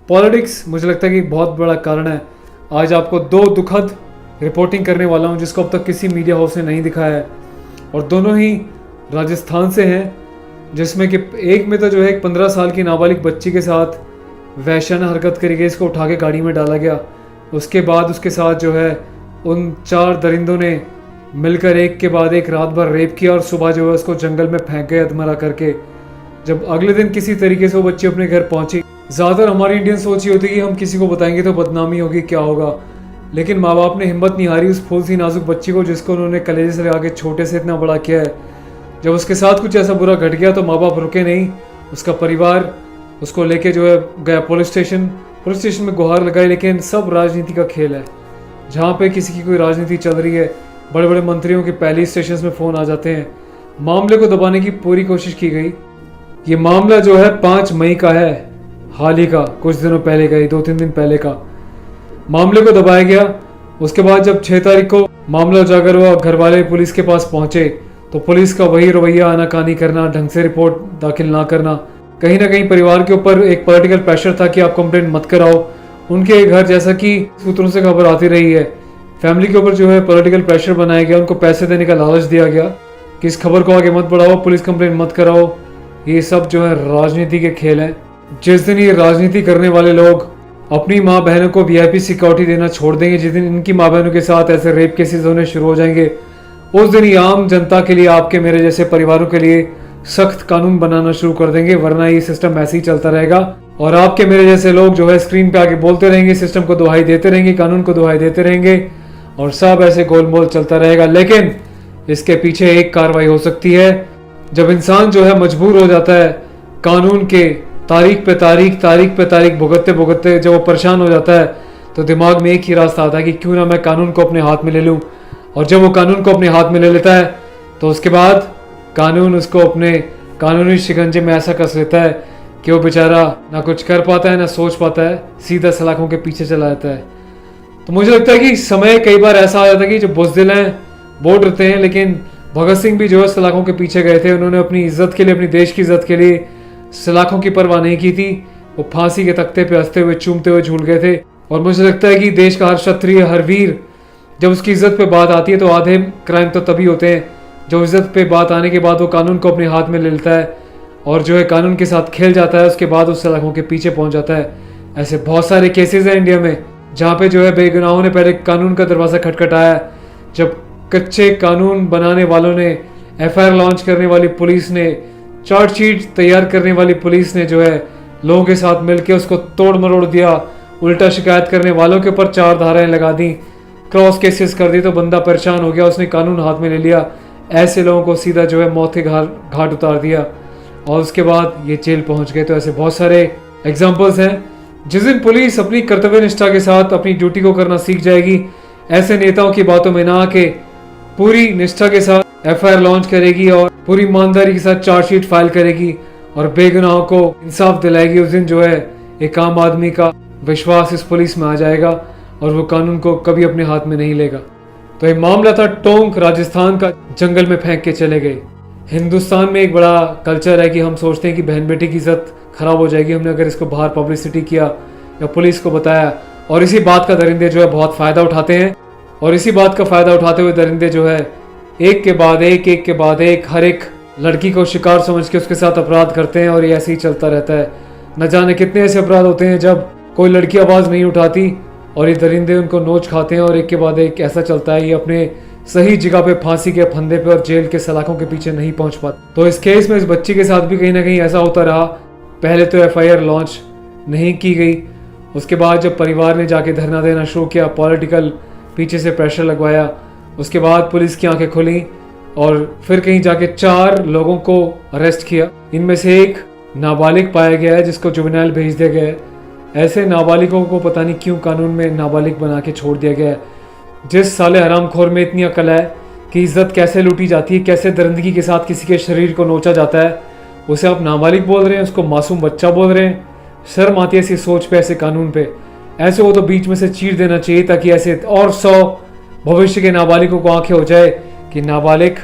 Politics मुझे लगता है कि बहुत बड़ा कारण है। आज आपको दो दुखद रिपोर्टिंग करने वाला हूँ जिसको अब तक किसी मीडिया हाउस ने नहीं दिखाया है, और दोनों ही राजस्थान से हैं। जिसमें कि एक में तो जो है एक 15 साल की नाबालिग बच्ची के साथ वैश्याना हरकत करी गई, इसको उठा के गाड़ी में डाला गया। उसके बाद उसके साथ जो है उन 4 दरिंदों ने मिलकर एक के बाद एक रात भर रेप किया और सुबह जो है उसको जंगल में फेंक गए अधमरा करके। जब अगले दिन किसी तरीके से वो बच्ची अपने घर पहुंची, ज़्यादातर हमारी इंडियन सोच ये होती है कि हम किसी को बताएंगे तो बदनामी होगी, क्या होगा, लेकिन माँ बाप ने हिम्मत नहीं हारी उस फूल सी नाजुक बच्ची को जिसको उन्होंने कलेजे से लगा के छोटे से इतना बड़ा किया है। जब उसके साथ कुछ ऐसा बुरा घट गया तो माँ बाप रुके नहीं, उसका परिवार उसको लेके जो है गया पुलिस स्टेशन में गुहार लगाई। लेकिन सब राजनीति का खेल है। जहाँ पे किसी की कोई राजनीति चल रही है, बड़े बड़े मंत्रियों के पहले स्टेशन में फ़ोन आ जाते हैं। मामले को दबाने की पूरी कोशिश की गई। ये मामला जो है 5 मई का है, हाल ही का, कुछ दिनों पहले का ही, 2-3 दिन पहले का। मामले को दबाया गया। उसके बाद जब 6 तारीख को मामला उजागर हुआ, घर वाले पुलिस के पास पहुंचे तो पुलिस का वही रवैया, आनाकानी करना, ढंग से रिपोर्ट दाखिल ना करना। कहीं ना कहीं परिवार के ऊपर एक पॉलिटिकल प्रेशर था कि आप कंप्लेंट मत कराओ। उनके घर, जैसा कि सूत्रों से खबर आती रही है, फैमिली के ऊपर जो है पॉलिटिकल प्रेशर बनाया गया, उनको पैसे देने का लालच दिया गया कि इस खबर को आगे मत बढ़ाओ, पुलिस कंप्लेंट मत कराओ। ये सब जो है राजनीति के खेल हैं। जिस दिन ये राजनीति करने वाले लोग अपनी माँ बहनों को वीआईपी सिक्योरिटी देना छोड़ देंगे, जिस दिन इनकी माँ बहनों के साथ ऐसे रेप केसेस होने शुरू हो जाएंगे, उस दिन ही आम जनता के लिए, आपके मेरे जैसे परिवारों के लिए सख्त कानून बनाना शुरू कर देंगे। वरना ये सिस्टम ऐसे ही चलता रहेगा और आपके मेरे जैसे लोग जो है स्क्रीन पे आके बोलते रहेंगे, सिस्टम को दुहाई देते रहेंगे, कानून को दुहाई देते रहेंगे और सब ऐसे गोलमोल चलता रहेगा। लेकिन इसके पीछे एक कार्रवाई हो सकती है। जब इंसान जो है मजबूर हो जाता है कानून के तारीख पे तारीख भुगतते भुगतते, जब वो परेशान हो जाता है तो दिमाग में एक ही रास्ता आता है कि क्यों ना मैं कानून को अपने हाथ में ले लूँ। और जब वो कानून को अपने हाथ में ले लेता है तो उसके बाद कानून उसको अपने कानूनी शिकंजे में ऐसा कस लेता है कि वो बेचारा ना कुछ कर पाता है, ना सोच पाता है, सीधा सलाखों के पीछे चला जाता है। तो मुझे लगता है कि समय कई बार ऐसा आ जाता है कि जो बुज़दिल हैं बोल रहते हैं। लेकिन भगत सिंह भी जो है सलाखों के पीछे गए थे। उन्होंने अपनी इज्जत के लिए, अपनी देश की इज्जत के लिए सलाखों की परवाह नहीं की थी। वो फांसी के तख्ते पे हंसते हुए, चूमते हुए झूल गए थे। और मुझे लगता है कि देश का हर क्षत्रिय, हर वीर, जब उसकी इज्जत पे बात आती है तो आधे क्राइम तो तभी होते हैं जो इज्जत पे बात आने के बाद वो कानून को अपने हाथ में ले लेता है और जो है कानून के साथ खेल जाता है। उसके बाद उस सलाखों के पीछे पहुंच जाता है। ऐसे बहुत सारे केसेस हैं इंडिया में जहाँ पे जो है बेगुनाहों ने पहले कानून का दरवाज़ा खटखटाया। जब कच्चे कानून बनाने वालों ने, एफआईआर लॉन्च करने वाली पुलिस ने, चार्जशीट तैयार करने वाली पुलिस ने जो है लोगों के साथ मिलकर उसको तोड़ मरोड़ दिया। उल्टा शिकायत करने वालों के ऊपर 4 धाराएं लगा दी, क्रॉस केसेस कर दी, तो बंदा परेशान हो गया, उसने कानून हाथ में ले लिया। ऐसे लोगों को सीधा जो है मौत के घाट उतार दिया और उसके बाद ये जेल पहुंच गए। तो ऐसे बहुत सारे एग्जाम्पल्स हैं। जिस दिन पुलिस अपनी कर्तव्य निष्ठा के साथ अपनी ड्यूटी को करना सीख जाएगी, ऐसे नेताओं की बातों में ना आके पूरी निष्ठा के साथ एफआईआर लॉन्च करेगी और पूरी ईमानदारी के साथ चार्जशीट फाइल करेगी और बेगुनाहों को इंसाफ दिलाएगी, उस दिन जो है एक आम आदमी का विश्वास इस पुलिस में आ जाएगा और वो कानून को कभी अपने हाथ में नहीं लेगा। तो ये मामला था टोंक, राजस्थान का। जंगल में फेंक के चले गए। हिंदुस्तान में एक बड़ा कल्चर है कि हम सोचते हैं कि बहन बेटी की इज्जत खराब हो जाएगी हमने अगर इसको बाहर पब्लिसिटी किया या पुलिस को बताया, और इसी बात का दरिंदे जो है बहुत फ़ायदा उठाते हैं। और इसी बात का फ़ायदा उठाते हुए दरिंदे जो है एक के बाद एक हर एक लड़की को शिकार समझ के उसके साथ अपराध करते हैं और ये ऐसे ही चलता रहता है। न जाने कितने ऐसे अपराध होते हैं जब कोई लड़की आवाज़ नहीं उठाती और ये दरिंदे उनको नोच खाते हैं और एक के बाद एक ऐसा चलता है। ये अपने सही जगह पे, फांसी के फंदे पे और जेल के सलाखों के पीछे नहीं पहुंच पाते। तो इस केस में इस बच्ची के साथ भी कहीं ना कहीं ऐसा होता रहा। पहले तो एफआईआर लॉन्च नहीं की गई, उसके बाद जब परिवार ने जाके धरना देना शुरू किया, पॉलिटिकल पीछे से प्रेशर लगवाया, उसके बाद पुलिस की आंखें खुली और फिर कहीं जाके 4 लोगों को अरेस्ट किया। इनमें से एक नाबालिग पाया गया है जिसको जुवेनाइल भेज दिया गया है। ऐसे नाबालिगों को पता नहीं क्यों कानून में नाबालिग बना के छोड़ दिया गया है। जिस साले हरामखोर में इतनी अकल है कि इज्जत कैसे लूटी जाती है, कैसे दरिंदगी के साथ किसी के शरीर को नोचा जाता है, उसे आप नाबालिग बोल रहे हैं, उसको मासूम बच्चा बोल रहे हैं। शर्म आती है ऐसी सोच पे, ऐसे कानून पे। ऐसे वो तो बीच में से चीर देना चाहिए ताकि ऐसे और 100 भविष्य के नाबालिगों को आंखें हो जाए कि नाबालिग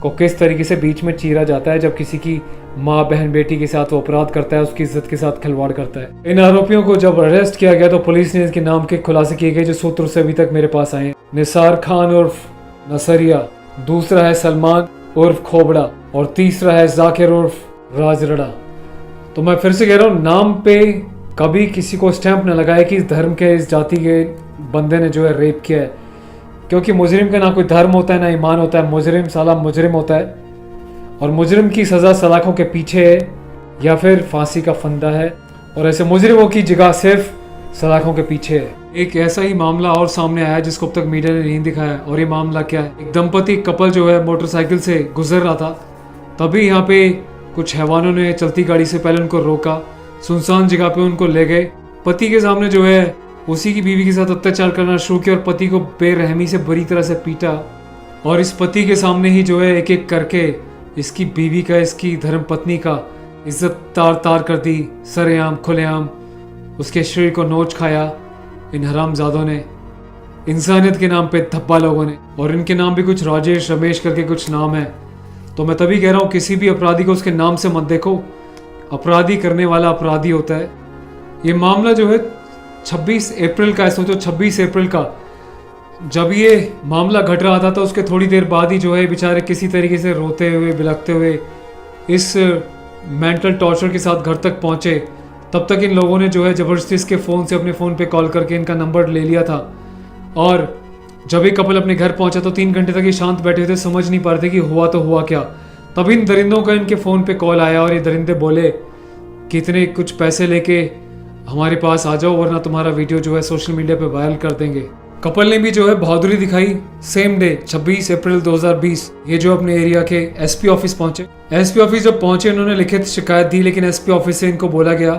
को किस तरीके से बीच में चीरा जाता है जब किसी की माँ बहन बेटी के साथ वो अपराध करता है, उसकी इज्जत के साथ खिलवाड़ करता है। इन आरोपियों को जब अरेस्ट किया गया तो पुलिस ने इनके नाम के खुलासे किए गए जो सूत्रों से अभी तक मेरे पास आए हैं। निसार खान उर्फ नसरिया, दूसरा है सलमान उर्फ खोबड़ा और तीसरा है जाकिर उर्फ राजरड़ा। तो मैं फिर से कह रहा हूँ, नाम पे कभी किसी को स्टैंप न लगाए कि इस धर्म के, इस जाति के बंदे ने जो है रेप किया है, क्योंकि मुजरिम का ना कोई धर्म होता है ना ईमान होता है। मुजरिम साला मुजरिम होता है और मुजरिम की सज़ा सलाखों के पीछे है या फिर फांसी का फंदा है, और ऐसे मुजरिमों की जगह सिर्फ सलाखों के पीछे है। एक ऐसा ही मामला और सामने आया जिसको अब तक मीडिया ने नहीं दिखाया, और ये मामला क्या है। एक दंपति कपल जो है मोटरसाइकिल से गुजर रहा था, तभी यहाँ पे कुछ हैवानों ने चलती गाड़ी से पहले उनको रोका, सुनसान जगह पे उनको ले गए। पति के सामने जो है उसी की बीवी के साथ अत्याचार करना शुरू किया और पति को बेरहमी से बुरी तरह से पीटा, और इस पति के सामने ही जो है एक एक करके इसकी बीवी का, इसकी धर्म पत्नी का इज्जत तार तार कर दी, सरेआम खुलेआम उसके शरीर को नोच खाया इन हरामजादों ने, इंसानियत के नाम पे धब्बा लोगों ने। और इनके नाम भी कुछ राजेश रमेश करके कुछ नाम है। तो मैं तभी कह रहा हूँ, किसी भी अपराधी को उसके नाम से मत देखो, अपराधी करने वाला अपराधी होता है। ये मामला जो है 26 अप्रैल का है। सोचो 26 अप्रैल का जब ये मामला घट रहा था तो उसके थोड़ी देर बाद ही जो है बेचारे किसी तरीके से रोते हुए बिलखते हुए इस मेंटल टॉर्चर के साथ घर तक पहुंचे। तब तक इन लोगों ने जो है ज़बरदस्ती इसके फ़ोन से, अपने फ़ोन पे कॉल करके इनका नंबर ले लिया था। और जब ये कपल अपने घर पहुंचा तो 3 घंटे तक ये शांत बैठे थे, समझ नहीं पा रहे थे कि हुआ तो हुआ क्या। तब इन दरिंदों का इनके फ़ोन पे कॉल आया और ये दरिंदे बोले कि इतने कुछ पैसे लेके हमारे पास आ जाओ वरना तुम्हारा वीडियो जो है सोशल मीडिया पे वायरल कर देंगे। कपल ने भी जो है बहादुरी दिखाई। सेम डे 26 अप्रैल 2020 ये जो अपने एरिया के एसपी ऑफिस पहुंचे। एसपी ऑफिस जब पहुंचे इन्होंने लिखित शिकायत दी, लेकिन एसपी ऑफिस से इनको बोला गया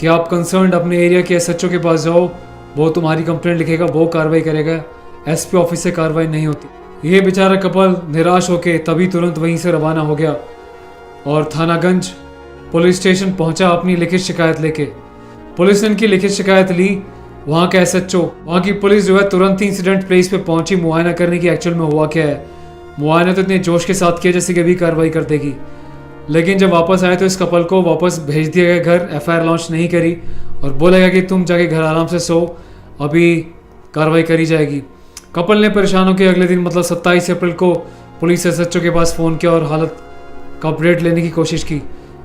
कि आप कंसर्न्ड अपने एरिया के एसएचओ के पास जाओ, वो तुम्हारी कंप्लेंट लिखेगा, वो कार्रवाई करेगा। एसपी ऑफिस से कार्रवाई नहीं होती। ये बेचारा कपल निराश होकर तभी तुरंत वहीं से रवाना हो गया और थानागंज पुलिस स्टेशन पहुंचा अपनी लिखित शिकायत लेके। पुलिस ने इनकी लिखित शिकायत ली। वहाँ का एसएचओ, वहाँ की पुलिस जो है तुरंत ही इंसिडेंट प्लेस पे पहुंची मुआयना करने की एक्चुअल में हुआ क्या है। मुआयना तो इतने जोश के साथ किया जैसे कि अभी कार्रवाई कर देगी, लेकिन जब वापस आए तो इस कपल को वापस भेज दिया गया घर। एफआईआर लॉन्च नहीं करी और बोला गया कि तुम जाके घर आराम से सो, अभी कार्रवाई करी जाएगी। कपल ने परेशान होकर अगले दिन मतलब 27 अप्रैल को पुलिस एसएचओ के पास फ़ोन किया और हालत का अपडेट लेने की कोशिश की।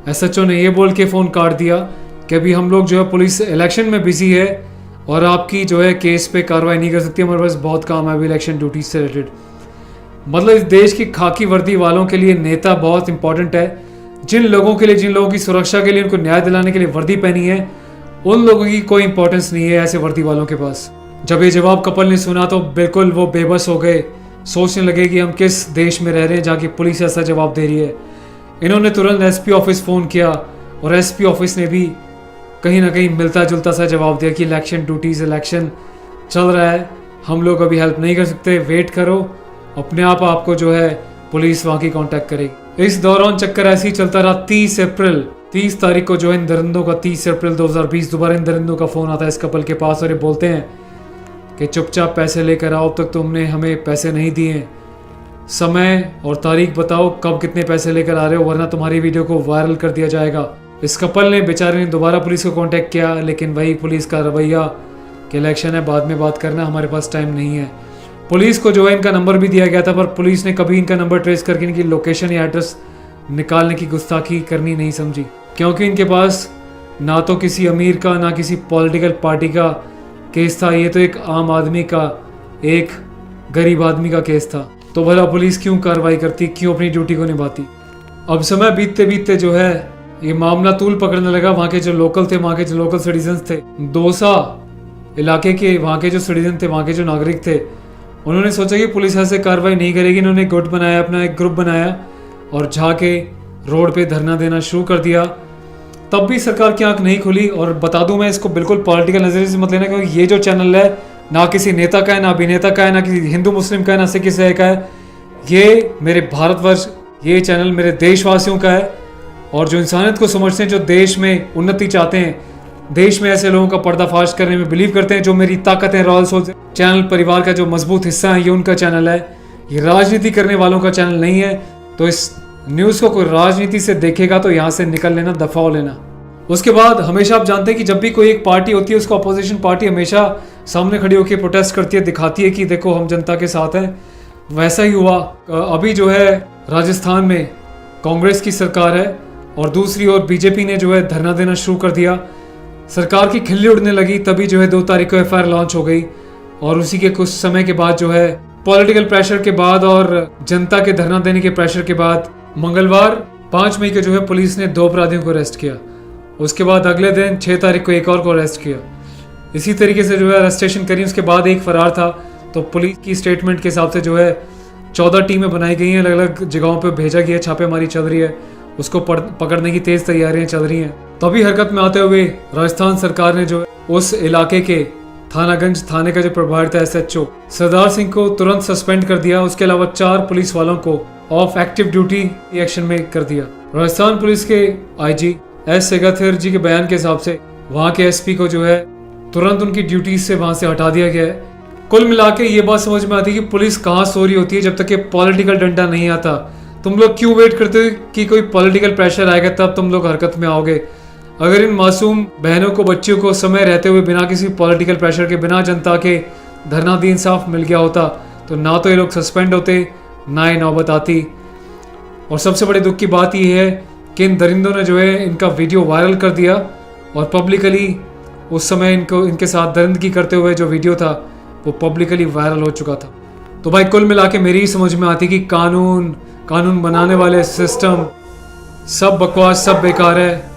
एसएचओ ने ये बोल के फ़ोन काट दिया कि अभी हम लोग जो है पुलिस इलेक्शन में बिजी है और आपकी जो है केस पे कार्रवाई नहीं कर सकती, हमारे पास बहुत काम है अभी इलेक्शन ड्यूटी से रिलेटेड। मतलब इस देश की खाकी वर्दी वालों के लिए नेता बहुत इंपॉर्टेंट है। जिन लोगों के लिए, जिन लोगों की सुरक्षा के लिए, उनको न्याय दिलाने के लिए वर्दी पहनी है, उन लोगों की कोई इंपॉर्टेंस नहीं है ऐसे वर्दी वालों के पास। जब ये जवाब कपल ने सुना तो बिल्कुल वो बेबस हो गए, सोचने लगे कि हम किस देश में रह रहे हैं जहाँ की पुलिस ऐसा जवाब दे रही है। इन्होंने तुरंत एसपी ऑफिस फ़ोन किया और एसपी ऑफिस ने भी कहीं ना कहीं मिलता जुलता सा जवाब दिया कि इलेक्शन ड्यूटीज, इलेक्शन चल रहा है, हम लोग अभी हेल्प नहीं कर सकते, वेट करो, अपने आप आपको जो है पुलिस वहाँ की कांटेक्ट करेगी। इस दौरान चक्कर ऐसे ही चलता रहा। 30 तारीख को जो है इन दरिंदों का, 30 अप्रैल 2020 दोबारा इन दरिंदों का फ़ोन आता है इस कपल के पास और ये बोलते हैं कि चुपचाप पैसे लेकर आओ, अब तक तुमने हमें पैसे नहीं दिए, समय और तारीख बताओ कब कितने पैसे लेकर आ रहे हो वरना तुम्हारी वीडियो को वायरल कर दिया जाएगा। इस कपल ने बेचारे ने दोबारा पुलिस को कांटेक्ट किया, लेकिन वही पुलिस का रवैया कि इलेक्शन है, बाद में बात करना, हमारे पास टाइम नहीं है। पुलिस को जो है इनका नंबर भी दिया गया था पर पुलिस ने कभी इनका नंबर ट्रेस करके इनकी लोकेशन या एड्रेस निकालने की गुस्ताखी करनी नहीं समझी, क्योंकि इनके पास ना तो किसी अमीर का ना किसी पॉलिटिकल पार्टी का केस था, ये तो एक आम आदमी का, एक गरीब आदमी का केस था। तो भला पुलिस क्यों कार्रवाई करती, क्यों अपनी ड्यूटी को निभाती। अब समय बीतते बीतते जो है ये मामला तूल पकड़ने लगा। वहाँ के जो लोकल थे, वहाँ के जो लोकल सिटीजन्स थे, दौसा इलाके के वहाँ के जो सिटीजन थे, वहाँ के जो नागरिक थे, उन्होंने सोचा कि पुलिस ऐसे कार्रवाई नहीं करेगी। इन्होंने गुट बनाया, अपना एक ग्रुप बनाया और जाके रोड पे धरना देना शुरू कर दिया। तब भी सरकार की आंख नहीं खुली। और बता दूं मैं इसको बिल्कुल पॉलिटिकल नजरिए से मत लेना, क्योंकि ये जो चैनल है ना किसी नेता का है, ना अभिनेता का है, ना किसी हिंदू मुस्लिम का है, ना सिख ईसाई का है। ये मेरे भारतवर्ष, ये चैनल मेरे देशवासियों का है और जो इंसानियत को समझते हैं, जो देश में उन्नति चाहते हैं, देश में ऐसे लोगों का पर्दाफाश करने में बिलीव करते हैं, जो मेरी ताकत है, रॉयल सोल्स चैनल परिवार का जो मजबूत हिस्सा है, ये उनका चैनल है। ये राजनीति करने वालों का चैनल नहीं है। तो इस न्यूज़ को कोई राजनीति से देखेगा तो यहाँ से निकल लेना, दफा हो लेना। उसके बाद हमेशा आप जानते हैं कि जब भी कोई एक पार्टी होती है उसको अपोजिशन पार्टी हमेशा सामने खड़ी होकर प्रोटेस्ट करती है, दिखाती है कि देखो हम जनता के साथ हैं। वैसा ही हुआ। अभी जो है राजस्थान में कांग्रेस की सरकार है और दूसरी ओर बीजेपी ने जो है धरना देना शुरू कर दिया। सरकार की खिल्ली उड़ने लगी, तभी जो है 2 तारीख को एफआईआर लॉन्च हो गई और उसी के कुछ समय के बाद जो है पॉलिटिकल प्रेशर के बाद और जनता के धरना देने के प्रेशर के बाद मंगलवार 5 मई को जो है पुलिस ने 2 अपराधियों को अरेस्ट किया। उसके बाद अगले दिन 6 तारीख को एक और को अरेस्ट किया। इसी तरीके से जो है अरेस्टेशन करी, उसके बाद एक फरार था। तो पुलिस की स्टेटमेंट के हिसाब से जो है 14 टीमें बनाई गई हैं, अलग अलग जगहों पे भेजा गया है, छापेमारी चल रही है, उसको पकड़ने की तेज तैयारियां चल रही हैं। तभी हरकत में आते हुए राजस्थान सरकार ने जो है उस इलाके के थानागंज थाने का जो प्रभारी था SHO सरदार सिंह को तुरंत सस्पेंड कर दिया। उसके अलावा 4 पुलिस वालों को ऑफ एक्टिव ड्यूटी एक्शन में कर दिया। राजस्थान पुलिस के IG S सेगाथिर जी के बयान के हिसाब से वहां के SP को जो है तुरंत उनकी ड्यूटी से वहां से हटा दिया गया है। कुल मिला के ये बात समझ में आती है कि पुलिस कहाँ सो रही होती है जब तक ये पॉलिटिकल डंडा नहीं आता। तुम लोग क्यों वेट करते हो कि कोई पॉलिटिकल प्रेशर आएगा तब तुम लोग हरकत में आओगे। अगर इन मासूम बहनों को, बच्चियों को समय रहते हुए बिना किसी पॉलिटिकल प्रेशर के, बिना जनता के धरना दी इंसाफ मिल गया होता तो ना तो ये लोग सस्पेंड होते, ना ये नौबत आती। और सबसे बड़े दुख की बात यह है कि इन दरिंदों ने जो है इनका वीडियो वायरल कर दिया और पब्लिकली उस समय इनके साथ दरिंदगी करते हुए जो वीडियो था वो पब्लिकली वायरल हो चुका था। तो भाई कुल मिला के मेरी ही समझ में आती कि कानून बनाने वाले सिस्टम सब बकवास, सब बेकार है।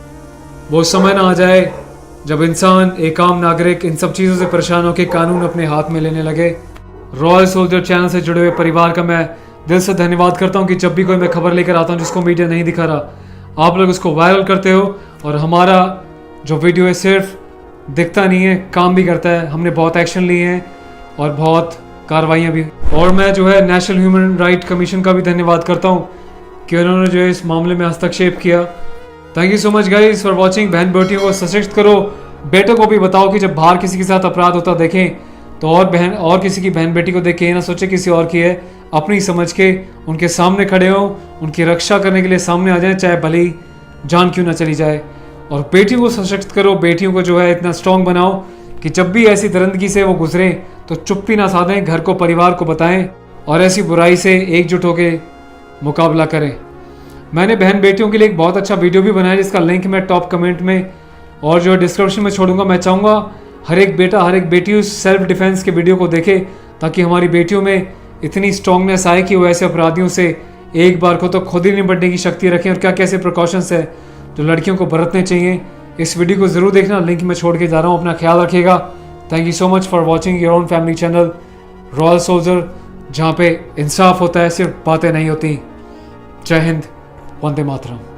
वो समय ना आ जाए जब इंसान, एक आम नागरिक इन सब चीज़ों से परेशान होकर कानून अपने हाथ में लेने लगे। रॉयल सोल्जर चैनल से जुड़े हुए परिवार का मैं दिल से धन्यवाद करता हूँ कि जब भी कोई मैं खबर लेकर आता हूँ जिसको मीडिया नहीं दिखा रहा, आप लोग उसको वायरल करते हो और हमारा जो वीडियो है सिर्फ दिखता नहीं है, काम भी करता है। हमने बहुत एक्शन लिए हैं और बहुत कार्रवाइयाँ भी। और मैं जो है नेशनल ह्यूमन राइट कमीशन का भी धन्यवाद करता हूँ कि उन्होंने जो है इस मामले में हस्तक्षेप किया। Thank you so much guys for watching. बहन बेटियों को सशक्त करो, बेटों को भी बताओ कि जब बाहर किसी के साथ अपराध होता देखें तो और किसी की बहन बेटी को देख के ना सोचे किसी और की है, अपनी समझ के उनके सामने खड़े हों, उनकी रक्षा करने के लिए सामने आ जाएं, चाहे भले ही जान क्यों ना चली जाए। और बेटियों को सशक्त करो, बेटियों को जो है इतना स्ट्रॉन्ग बनाओ कि जब भी ऐसी दरिंदगी से वो गुजरे तो चुप्पी ना साधें, घर को, परिवार को बताएं और ऐसी बुराई से एकजुट होकर मुकाबला करें। मैंने बहन बेटियों के लिए एक बहुत अच्छा वीडियो भी बनाया जिसका लिंक मैं टॉप कमेंट में और जो डिस्क्रिप्शन में छोड़ूंगा। मैं चाहूँगा हर एक बेटा, हर एक बेटी उस सेल्फ डिफेंस के वीडियो को देखे ताकि हमारी बेटियों में इतनी स्ट्रॉन्गनेस आए कि वो ऐसे अपराधियों से एक बार को तो खुद ही निपटने की शक्ति रखें और क्या कैसे प्रिकॉशंस है जो लड़कियों को बरतने चाहिए। इस वीडियो को ज़रूर देखना, लिंक मैं छोड़ के जा रहा हूँ। अपना ख्याल रखिएगा। Thank you so much for watching your own family channel royal soldier, जहाँ पे इंसाफ होता है, सिर्फ बातें नहीं होती। जय हिंद, वंदे मातरम।